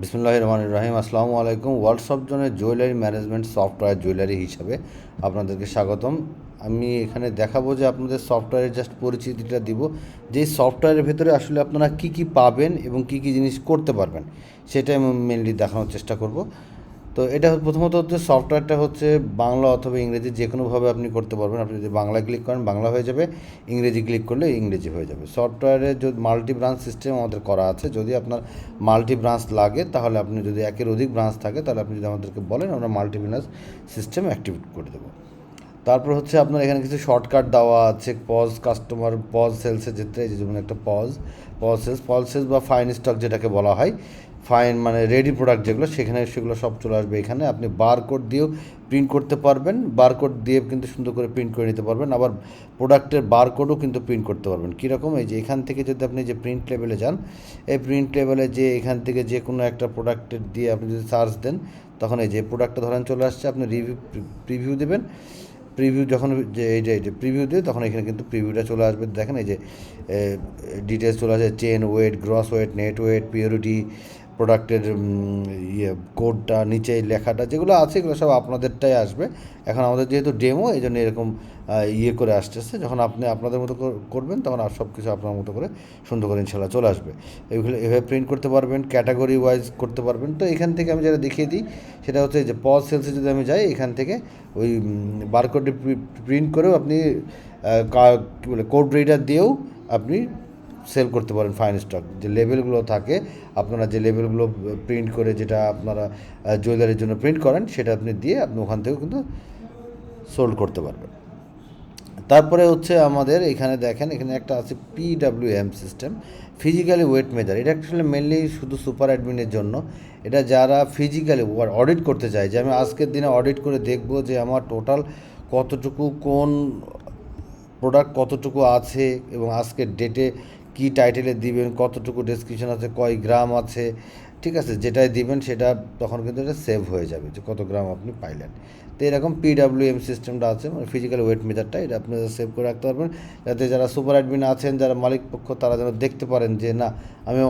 বিসমুল্লাহির রহমানির রহিম। আসসালামু আলাইকুম। ওয়ার্ল্ড সব জনের জুয়েলারি ম্যানেজমেন্ট সফটওয়্যার জুয়েলারি হিসাবে আপনাদেরকে স্বাগতম। আমি এখানে দেখাবো যে আপনাদের সফটওয়্যারের জাস্ট পরিচিতিটা দিব, যে সফটওয়্যারের ভেতরে আসলে আপনারা কী কী পাবেন এবং কী কী জিনিস করতে পারবেন সেটাই আমি মেনলি দেখানোর চেষ্টা করব। তো এটা প্রথমত হচ্ছে সফটওয়্যারটা হচ্ছে বাংলা অথবা ইংরেজি যে কোনোভাবে আপনি করতে পারবেন। আপনি যদি বাংলা ক্লিক করেন বাংলা হয়ে যাবে, ইংরেজি ক্লিক করলে ইংরেজি হয়ে যাবে। সফটওয়্যারে যদি মাল্টি ব্রাঞ্চ সিস্টেম আমাদের করা আছে, যদি আপনার মাল্টি ব্রাঞ্চ লাগে তাহলে আপনি যদি একের অধিক ব্রাঞ্চ থাকে তাহলে আপনি যদি আমাদেরকে বলেন আমরা মাল্টি ব্রাঞ্চ সিস্টেম অ্যাক্টিভেট করে দেবো। তারপর হচ্ছে আপনার এখানে কিছু শর্টকাট দেওয়া আছে। পজ কাস্টমার পজ সেলসে যেতে, যেমন একটা পজ সেলস বা ফাইন স্টক যেটাকে বলা হয়, ফাইন মানে রেডি প্রোডাক্ট যেগুলো, সেগুলো সব চলে আসবে এখানে। আপনি বারকোড দিয়েও প্রিন্ট করতে পারবেন, বারকোড দিয়ে কিন্তু সুন্দর করে প্রিন্ট করে নিতে পারবেন। আবার প্রোডাক্টের বারকোডও কিন্তু প্রিন্ট করতে পারবেন। কীরকম, এই যে এখান থেকে যদি আপনি যে প্রিন্ট লেভেলে যান, এই প্রিন্ট লেভেলে যে এখান থেকে যে কোনো একটা প্রোডাক্টের দিয়ে আপনি যদি সার্চ দেন, তখন এই যে প্রোডাক্টটা ধরেন চলে আসছে, আপনি প্রিভিউ দেবেন। প্রিভিউ যখন এই যে প্রিভিউ দিয়ে তখন এখানে কিন্তু প্রিভিউটা চলে আসবে। দেখেন এই যে ডিটেলস চলে আসে, chain weight, gross weight, net weight, purity, প্রোডাক্টের কোডটা, নিচে লেখাটা যেগুলো আছে এগুলো সব আপনাদেরটাই আসবে। এখন আমাদের যেহেতু ডেমো, এই জন্য এরকম করে আসতেছে। যখন আপনি আপনাদের মতো করবেন তখন সব কিছু আপনার মতো করে সুন্দর করে ইনশাল্লাহ চলে আসবে। এগুলো এভাবে প্রিন্ট করতে পারবেন, ক্যাটাগরি ওয়াইজ করতে পারবেন। তো এখান থেকে আমি যেটা দেখিয়ে দিই সেটা হচ্ছে যে পজ সেলসে যদি আমি যাই, এখান থেকে ওই বারকোডটি প্রিন্ট করেও আপনি কী বলে কোড রিডার দিয়েও আপনি সেল করতে পারেন। ফাইন স্টক যে লেবেলগুলো থাকে, আপনারা যে লেবেলগুলো প্রিন্ট করে যেটা আপনারা জুয়েলারির জন্য প্রিন্ট করেন, সেটা আপনি দিয়ে আপনি ওখান থেকেও কিন্তু সোল্ড করতে পারবেন। তারপরে হচ্ছে আমাদের এখানে দেখেন, এখানে একটা আছে PWM system, physically weight measure. এটা অ্যাকচুয়ালি মেনলি শুধু সুপার অ্যাডমিনের জন্য। এটা যারা ফিজিক্যালি অডিট করতে চায়, যে আমি আজকের দিনে অডিট করে দেখব যে আমার টোটাল কতটুকু কোন প্রোডাক্ট কতটুকু আছে এবং আজকের ডেটে কি টাইটেলে দিবেন, কতটুকু ডেসক্রিপশন আছে, কয় গ্রাম আছে, ঠিক আছে, যেটাই দিবেন সেটা তখন কিন্তু এটা সেভ হয়ে যাবে যে কত গ্রাম আপনি পাইলেন। তো এরকম PWM সিস্টেমটা আছে, মানে ফিজিক্যাল ওয়েট মেজারটা, এটা আপনি সেভ করে রাখতে পারবেন, যাতে যারা সুপার অ্যাডমিন আছেন, যারা মালিক পক্ষ, তারা যেন দেখতে পারেন যে না, আমি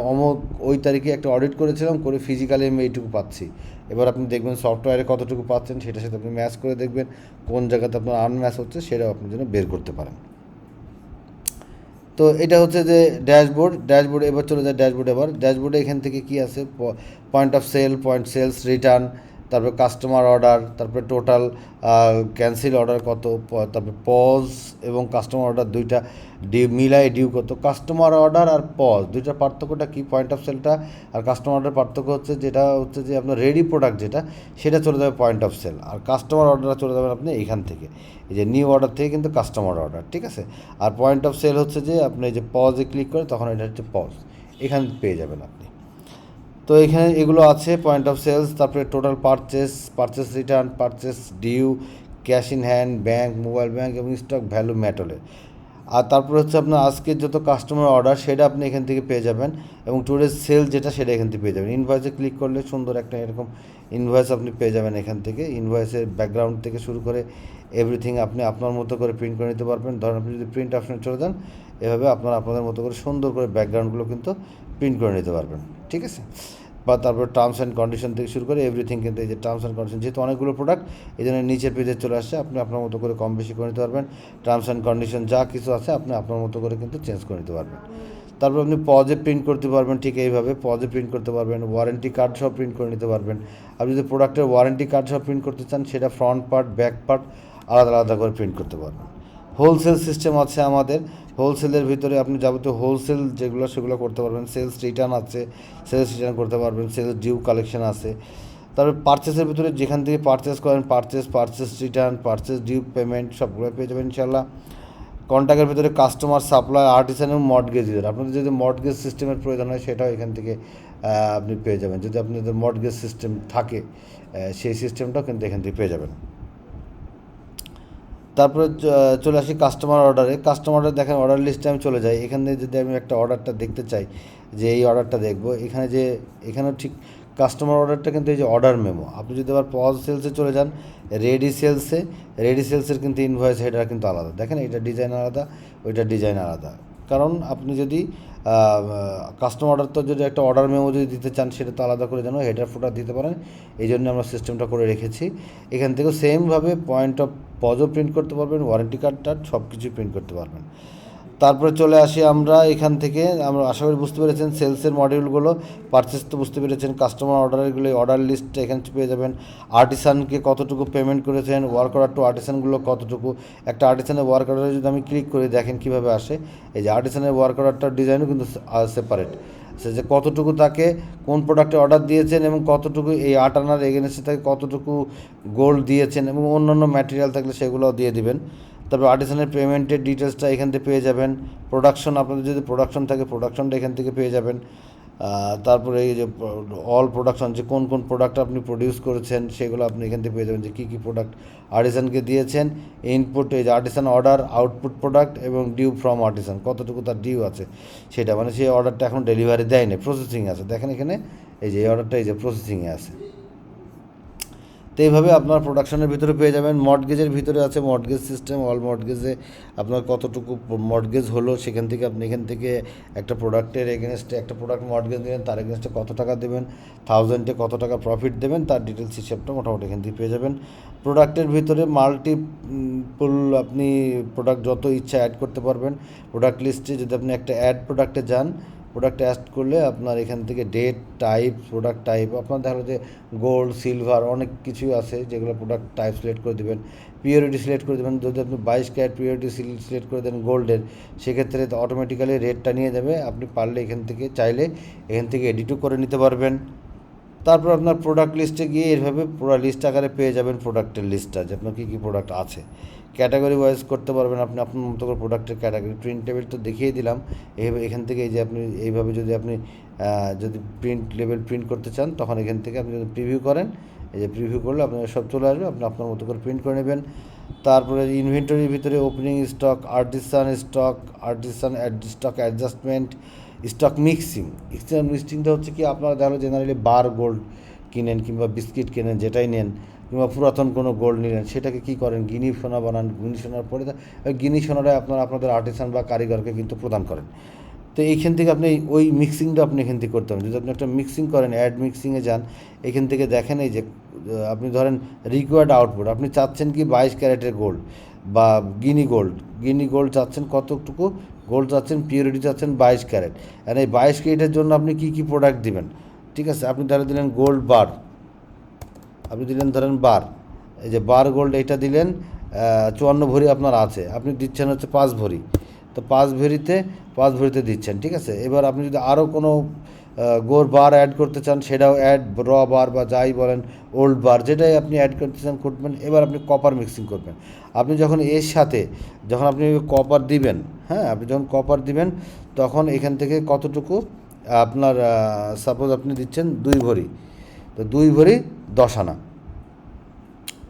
ওই তারিখে একটা অডিট করেছিলাম, করে ফিজিক্যালি আমি এইটুকু পাচ্ছি। এবার আপনি দেখবেন সফটওয়্যারে কতটুকু পাচ্ছেন, সেটার সাথে আপনি ম্যাচ করে দেখবেন কোন জায়গাতে আপনার আনম্যাচ হচ্ছে, সেটাও আপনি যেন বের করতে পারেন। তো এটা হচ্ছে যে ড্যাশবোর্ড। এবার চলে যায় ড্যাশবোর্ডে এখান থেকে কি আছে, point of sale, point sales, return, তারপরে কাস্টমার অর্ডার, তারপরে টোটাল ক্যান্সেল অর্ডার কত, তারপরে পজ এবং কাস্টমার অর্ডার দুইটা মিলাই ডিউ কত। কাস্টমার অর্ডার আর পজ দুইটার পার্থক্যটা কি, পয়েন্ট অফ সেলটা আর কাস্টমার অর্ডার পার্থক্য হচ্ছে, যেটা হচ্ছে যে আপনার রেডি প্রোডাক্ট যেটা, সেটা চলে যাবে পয়েন্ট অফ সেল, আর কাস্টমার অর্ডার চলে যাবেন আপনি এইখান থেকে, এই যে নিউ অর্ডার থেকে কিন্তু কাস্টমার অর্ডার, ঠিক আছে। আর পয়েন্ট অফ সেল হচ্ছে যে আপনি যে পজে ক্লিক করে তখন এটা হচ্ছে পজ, এখানে পেয়ে যাবেন আপনি। তো এখানে এগুলো আছে পয়েন্ট অফ সেলস, তারপরে total purchase return, purchase due, cash in hand, bank, mobile bank এবং স্টক ভ্যালু মেটালের। আর তারপরে হচ্ছে আপনার আজকের যত কাস্টমার অর্ডার সেটা আপনি এখান থেকে পেয়ে যাবেন, এবং টুডেজ সেল যেটা সেটা এখান থেকে পেয়ে যাবেন। ইনভয়েসে ক্লিক করলে সুন্দর একটা এরকম ইনভয়েস আপনি পেয়ে যাবেন এখান থেকে। ইনভয়েসের ব্যাকগ্রাউন্ড থেকে শুরু করে এভরিথিং আপনি আপনার মতো করে প্রিন্ট করে নিতে পারবেন। ধরেন আপনি যদি প্রিন্ট অপশনে চলে যান, এভাবে আপনাদের মতো করে সুন্দর করে ব্যাকগ্রাউন্ডগুলো কিন্তু প্রিন্ট করে নিতে পারবেন, ঠিক আছে। বা তারপর টার্মস অ্যান্ড কন্ডিশন থেকে শুরু করে এভরিথিং, কিন্তু এই যে টার্মস অ্যান্ড কন্ডিশন, যেহেতু অনেকগুলো প্রোডাক্ট এই জন্য নিচের পেজে চলে আসছে, আপনি আপনার মতো করে কম বেশি করে নিতে পারবেন। টার্মস অ্যান্ড কন্ডিশন যা কিছু আছে আপনি আপনার মতো করে কিন্তু চেঞ্জ করে নিতে পারবেন। তারপর আপনি পজে প্রিন্ট করতে পারবেন, ঠিক এইভাবে পজে প্রিন্ট করতে পারবেন। ওয়ারেন্টি কার্ড সহ প্রিন্ট করে নিতে পারবেন। আপনি যদি প্রোডাক্টের ওয়ারেন্টি কার্ড সহ প্রিন্ট করতে চান, সেটা ফ্রন্ট পার্ট ব্যাক পার্ট আলাদা আলাদা করে প্রিন্ট করতে পারবেন। হোলসেল সিস্টেম আছে আমাদের। হোলসেলের ভিতরে আপনি যাবতীয় হোলসেল যেগুলো সেগুলো করতে পারবেন। সেলস রিটার্ন আছে, সেলস রিটার্ন করতে পারবেন। সেলস ডিউ কালেকশন আছে। তারপরে পারচেসের ভিতরে যেখান থেকে পারচেস করেন, purchase return, purchase due payment সবগুলো পেয়ে যাবেন ইনশাল্লাহ। কন্ট্যাক্টের ভিতরে কাস্টমার, সাপ্লাই, আর্টিসান এবং মর্টগেজ ইউজার। আপনাদের যদি মর্টগেজ সিস্টেমের প্রয়োজন হয় সেটাও এখান থেকে আপনি পেয়ে যাবেন। যদি আপনাদের মর্টগেজ সিস্টেম থাকে, সেই সিস্টেমটাও কিন্তু এখান থেকে পেয়ে যাবেন। তারপরে চলে আসি কাস্টমার অর্ডারে। কাস্টমার অর্ডার দেখেন, অর্ডার লিস্টে আমি চলে যাই। এখানে যদি আমি একটা অর্ডারটা দেখতে চাই, যে এই অর্ডারটা দেখব, এখানেও ঠিক কাস্টমার অর্ডারটা কিন্তু এই যে অর্ডার মেমো। আপনি যদি আবার পজ সেলসে চলে যান, রেডি সেলসের কিন্তু ইনভয়েস হেডার কিন্তু আলাদা। দেখেন এটা ডিজাইন আলাদা, ওইটা ডিজাইন আলাদা। কারণ আপনি যদি কাস্টমার অর্ডার তো যদি একটা অর্ডার মেমো যদি দিতে চান সেটা তো আলাদা করে যেন হেডার ফুটার দিতে পারেন, এই জন্য আমরা সিস্টেমটা করে রেখেছি। এখান থেকেও সেমভাবে পয়েন্ট অফ পজও প্রিন্ট করতে পারবেন, ওয়ারেন্টি কার্ডটা সব কিছুই প্রিন্ট করতে পারবেন। তারপরে চলে আসি আমরা এখান থেকে, আমরা আশা করি বুঝতে পেরেছেন সেলসের মডিউলগুলো, পারচেস তো বুঝতে পেরেছেন, কাস্টমার অর্ডারগুলো অর্ডার লিস্টটা এখানে পেয়ে যাবেন, আর্টিসানকে কতটুকু পেমেন্ট করেছেন, ওয়ার্ক অর্ডার টু আর্টিসানগুলো কতটুকু, একটা আর্টিসানের ওয়ার্ক অর্ডারে যদি আমি ক্লিক করি দেখেন কীভাবে আসে, এই যে আর্টিসানের ওয়ার্ক অর্ডারটার ডিজাইনও কিন্তু সেপারেট, সে যে কতটুকু তাকে কোন প্রোডাক্টে অর্ডার দিয়েছেন এবং কতটুকু এই আট আনার এগেনস্টে তাকে কতটুকু গোল্ড দিয়েছেন এবং অন্যান্য ম্যাটেরিয়াল থাকলে সেগুলোও দিয়ে দিবেন। তারপর আর্টিসানের পেমেন্টের ডিটেলসটা এখান থেকে পেয়ে যাবেন, প্রোডাকশন আপনাদের যদি প্রোডাকশন থাকে প্রোডাকশনটা এখান থেকে পেয়ে যাবেন, তারপরে এই যে অল প্রোডাকশন যে কোন কোন প্রোডাক্ট আপনি প্রডিউস করেছেন সেগুলো আপনি এখান থেকে পেয়ে যাবেন, যে কী কী প্রোডাক্ট আর্টিসানকে দিয়েছেন, ইনপুট এই যে আর্টিসান অর্ডার, আউটপুট প্রোডাক্ট এবং ডিউ ফ্রম আর্টিসান কতটুকু তার ডিউ আছে সেটা, মানে সেই অর্ডারটা এখন ডেলিভারি দেয়নি, প্রসেসিং আছে, দেখেন এখানে এই যে এই অর্ডারটা এই যে প্রসেসিংয়ে আছে। তো এইভাবে আপনার প্রোডাকশনের ভিতরে পেয়ে যাবেন। মর্টগেজের ভিতরে আছে মর্টগেজ সিস্টেম, অল মর্টগেজে আপনার কতটুকু মর্টগেজ হলো সেখান থেকে আপনি এখান থেকে একটা প্রোডাক্টের এগেনস্টে একটা প্রোডাক্ট মর্টগেজ দেবেন, তার এগেনস্টে কত টাকা দেবেন, 1000-এ কত টাকা প্রফিট দেবেন, তার ডিটেলস হিসাবটা মোটামুটি এখান থেকে পেয়ে যাবেন। প্রোডাক্টের ভিতরে মাল্টিপল আপনি প্রোডাক্ট যত ইচ্ছা অ্যাড করতে পারবেন। প্রোডাক্ট লিস্টে যদি আপনি একটা অ্যাড প্রোডাক্টে যান, প্রোডাক্ট অ্যাড করলে আপনার এখান থেকে ডেট টাইপ, প্রোডাক্ট টাইপ আপনার দেখা যাচ্ছে গোল্ড সিলভার অনেক কিছুই আছে, যেগুলো প্রোডাক্ট টাইপ সিলেক্ট করে দেবেন, পিওরিটি সিলেক্ট করে দেবেন। যদি আপনি 22 ক্যারেট পিওরিটি সিলেক্ট করে দেন গোল্ডের, সেক্ষেত্রে অটোমেটিক্যালি রেটটা নিয়ে যাবে, আপনি পারলে এখান থেকে চাইলে এখান থেকে এডিটও করে নিতে পারবেন। তারপর আপনার প্রোডাক্ট লিস্টে গিয়ে এভাবে পুরো লিস্ট আকারে পেয়ে যাবেন প্রোডাক্টের লিস্টটা, যে আপনার কী কী প্রোডাক্ট আছে, ক্যাটাগরি ওয়াইজ করতে পারবেন আপনি আপনার মতো করে প্রোডাক্টের ক্যাটাগরি। প্রিন্ট লেভেল তো দেখিয়ে দিলাম, এখান থেকে এই যে আপনি এইভাবে যদি আপনি যদি প্রিন্ট লেভেল প্রিন্ট করতে চান তখন এখান থেকে আপনি যদি প্রিভিউ করেন, এই যে প্রিভিউ করলে আপনার সব চলে আসবে, আপনি আপনার মতো করে প্রিন্ট করে নেবেন। তারপরে ইনভেন্টরির ভিতরে opening stock, artisan stock, artisan stock adjustment, stock mixing. Stock মিক্সিংটা হচ্ছে কি, আপনারা দেখো জেনারেলি বার গোল্ড কিনেন কিংবা বিস্কিট কেনেন যেটাই নেন, কিংবা পুরাতন কোনো গোল্ড নিলেন, সেটাকে কী করেন গিনি সোনা বানান, গিনি সোনার পরে গিনি সোনাটা আপনারা আপনাদের আর্টিসান বা কারিগরকে কিন্তু প্রদান করেন। তো এইখান থেকে আপনি ওই মিক্সিংটা আপনি এখান থেকে করতে হবে। যদি আপনি একটা মিক্সিং করেন, অ্যাড মিক্সিংয়ে যান, এখান থেকে দেখেন এই যে আপনি ধরেন রিকোয়ার্ড আউটপুট, আপনি চাচ্ছেন কি 22 ক্যারেটের গোল্ড বা গিনি গোল্ড চাচ্ছেন কতটুকু গোল্ড চাচ্ছেন, পিওরিটি চাচ্ছেন 22 ক্যারেট, আর এই 22 ক্যারেটের জন্য আপনি কী কী প্রোডাক্ট দিবেন, ঠিক আছে। আপনি ধরে দিলেন গোল্ড বার, আপনি দিলেন ধরেন বার, এই যে বার গোল্ড এইটা দিলেন 54 ভরি আপনার আছে, আপনি দিচ্ছেন হচ্ছে 5 ভরি, তো 5 ভরিতে দিচ্ছেন, ঠিক আছে। এবার আপনি যদি আরও কোনো গোর বার অ্যাড করতে চান সেটাও অ্যাড, র বার বা যাই বলেন ওল্ড বার যেটাই আপনি অ্যাড করতে চান করবেন। এবার আপনি কপার মিক্সিং করবেন, আপনি যখন এর সাথে যখন আপনি কপার দিবেন, হ্যাঁ আপনি যখন কপার দিবেন তখন এখান থেকে কতটুকু আপনার সাপোজ আপনি দিচ্ছেন 2 ভরি, তো 2 ভরি 10 আনা,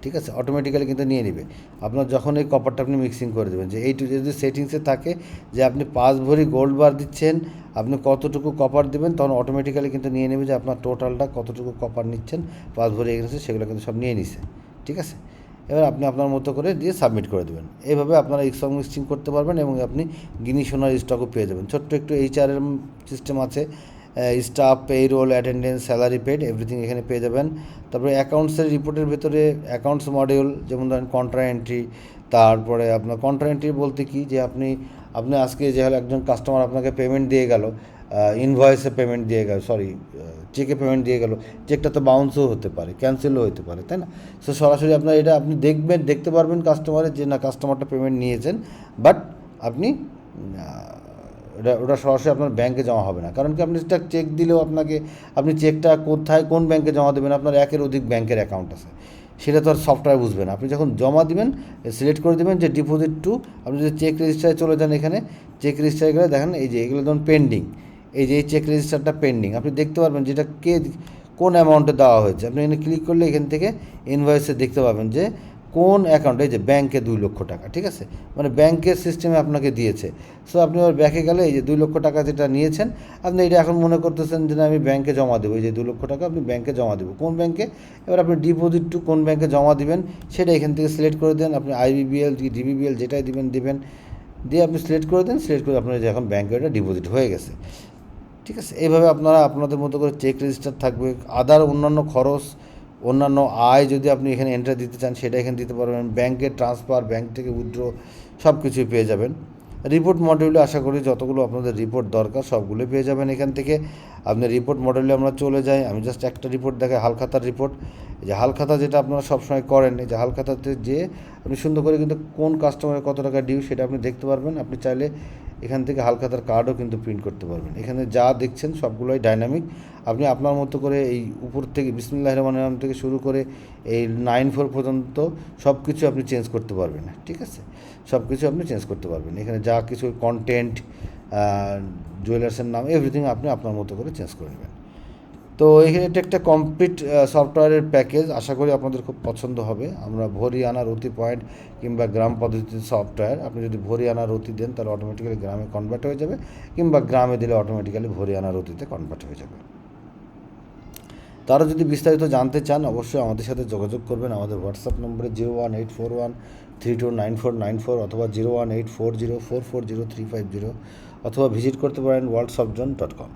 ঠিক আছে, অটোমেটিক্যালি কিন্তু নিয়ে নেবে। আপনার যখন এই কপারটা আপনি মিক্সিং করে দেবেন, যে এইটু যদি সেটিংসে থাকে যে আপনি 5 ভরি গোল্ড বার দিচ্ছেন, আপনি কতটুকু কপার দেবেন, তখন অটোমেটিক্যালি কিন্তু নিয়ে নেবে যে আপনার টোটালটা কতটুকু কপার নিচ্ছেন, 5 ভরি এগেছে সেগুলো কিন্তু সব নিয়ে নিছে, ঠিক আছে। এবার আপনি আপনার মতো করে দিয়ে সাবমিট করে দেবেন। এইভাবে আপনারা স্টক মিক্সিং করতে পারবেন এবং আপনি গিনি সোনার স্টকও পেয়ে যাবেন। ছোট্ট একটু HRM সিস্টেম আছে, staff, payroll, attendance, salary paid, everything এখানে পেয়ে যাবেন। তারপরে অ্যাকাউন্টসের রিপোর্টের ভিতরে অ্যাকাউন্টস মডিউল, যেমন ধরেন কন্ট্রা এন্ট্রি। তারপরে আপনার কন্ট্রা এন্ট্রি বলতে কি, যে আপনি আজকে যে হলো একজন কাস্টমার আপনাকে পেমেন্ট দিয়ে গেল, ইনভয়েসে পেমেন্ট দিয়ে গেল, চেকে পেমেন্ট দিয়ে গেল, চেকটা তো বাউন্সও হতে পারে, ক্যান্সেলও হতে পারে, তাই না। সো সরাসরি আপনার এটা আপনি দেখতে পারবেন কাস্টমারের যে না কাস্টমারটা পেমেন্ট নিয়েছেন, বাট আপনি ওটা সরাসরি আপনার ব্যাংকে জমা হবে না, কারণ কি আপনি সেটা চেক দিলেও আপনি চেকটা কোথায় কোন ব্যাংকে জমা দেবেন, আপনার একের অধিক ব্যাংকের অ্যাকাউন্ট আছে, সেটা তো আর সফটওয়্যার বুঝবে না। আপনি যখন জমা দিবেন সিলেক্ট করে দেবেন যে ডিপোজিট টু, আপনি যদি চেক রেজিস্টারে চলে যান, এখানে চেক রেজিস্টারে গেলে দেখেন এই যে এগুলো ধরুন পেন্ডিং, এই যে এই চেক রেজিস্টারটা পেন্ডিং, আপনি দেখতে পারবেন যেটা কোন অ্যামাউন্টে দেওয়া হয়েছে। আপনি এখানে ক্লিক করলে এখান থেকে ইনভয়েসে দেখতে পাবেন যে কোন অ্যাকাউন্টে, এই যে ব্যাংকে 2 লক্ষ টাকা, ঠিক আছে, মানে ব্যাংকের সিস্টেমে আপনাকে দিয়েছে। সো আপনি আবার ব্যাংকে গেলে এই যে 2 লক্ষ টাকা যেটা নিয়েছেন, আপনি এটা এখন মনে করতেছেন যে না আমি ব্যাংকে জমা দেবো, এই যে 2 লক্ষ টাকা আপনি ব্যাংকে জমা দেবো, কোন ব্যাংকে, এবার আপনি ডিপোজিট টু কোন ব্যাংকে জমা দিবেন সেটা এখান থেকে সিলেক্ট করে দেন। আপনি IBBL, DBBL যেটাই দিবেন, দিয়ে আপনি সিলেক্ট করে দেন, সিলেক্ট করে আপনার যে এখন ব্যাঙ্কে এটা ডিপোজিট হয়ে গেছে। ঠিক আছে, এইভাবে আপনারা আপনাদের মতো করে চেক রেজিস্টার থাকবে। আদার অন্যান্য খরচ, অন্যান্য আয় যদি আপনি এখানে এন্ট্রি দিতে চান সেটা এখানে দিতে পারবেন। ব্যাংকের ট্রান্সফার, ব্যাংক থেকে উইথড্র সব কিছুই পেয়ে যাবেন। রিপোর্ট মডিউলে আশা করি যতগুলো আপনাদের রিপোর্ট দরকার সবগুলো পেয়ে যাবেন এখান থেকে। আপনি রিপোর্ট মডিউলে আমরা চলে যাই। আমি জাস্ট একটা রিপোর্ট দেখাই, হালখাতার রিপোর্ট। এই যে হালখাতা যেটা আপনারা সবসময় করেন, এই যে হালখাতাতে যে আপনি সুন্দর করে কিন্তু কোন কাস্টমারের কত টাকা ডিউ সেটা আপনি দেখতে পারবেন। আপনি চাইলে এখান থেকে হালখাতার কার্ডও কিন্তু প্রিন্ট করতে পারবেন। এখানে যা দেখছেন সবগুলোই ডাইনামিক। আপনি আপনার মতো করে এই উপর থেকে বিসমিল্লাহির রহমানির রহিম থেকে শুরু করে এই 9-4 পর্যন্ত সব কিছু আপনি চেঞ্জ করতে পারবেন। ঠিক আছে, সব কিছু আপনি চেঞ্জ করতে পারবেন। এখানে যা কিছু কন্টেন্ট, জুয়েলার্সের নাম, এভরিথিং আপনি আপনার মতো করে চেঞ্জ করে নেবেন। তো এখানে এটা একটা কমপ্লিট সফটওয়্যারের প্যাকেজ, আশা করি আপনাদের খুব পছন্দ হবে। আমরা ভরি আনা রতি পয়েন্ট কিংবা গ্রাম পদ্ধতির সফটওয়্যার, আপনি যদি ভরি আনা রতি দেন তাহলে অটোমেটিক্যালি গ্রামে কনভার্ট হয়ে যাবে, কিংবা গ্রামে দিলে অটোমেটিক্যালি ভরি আনা রতিতে কনভার্ট হয়ে যাবে। তারা যদি বিস্তারিত জানতে চান অবশ্যই আমাদের সাথে যোগাযোগ করবেন আমাদের হোয়াটসঅ্যাপ নম্বরে 01841329494, অথবা 01840440350, অথবা ভিজিট করতে পারেন worldsoftzone.com।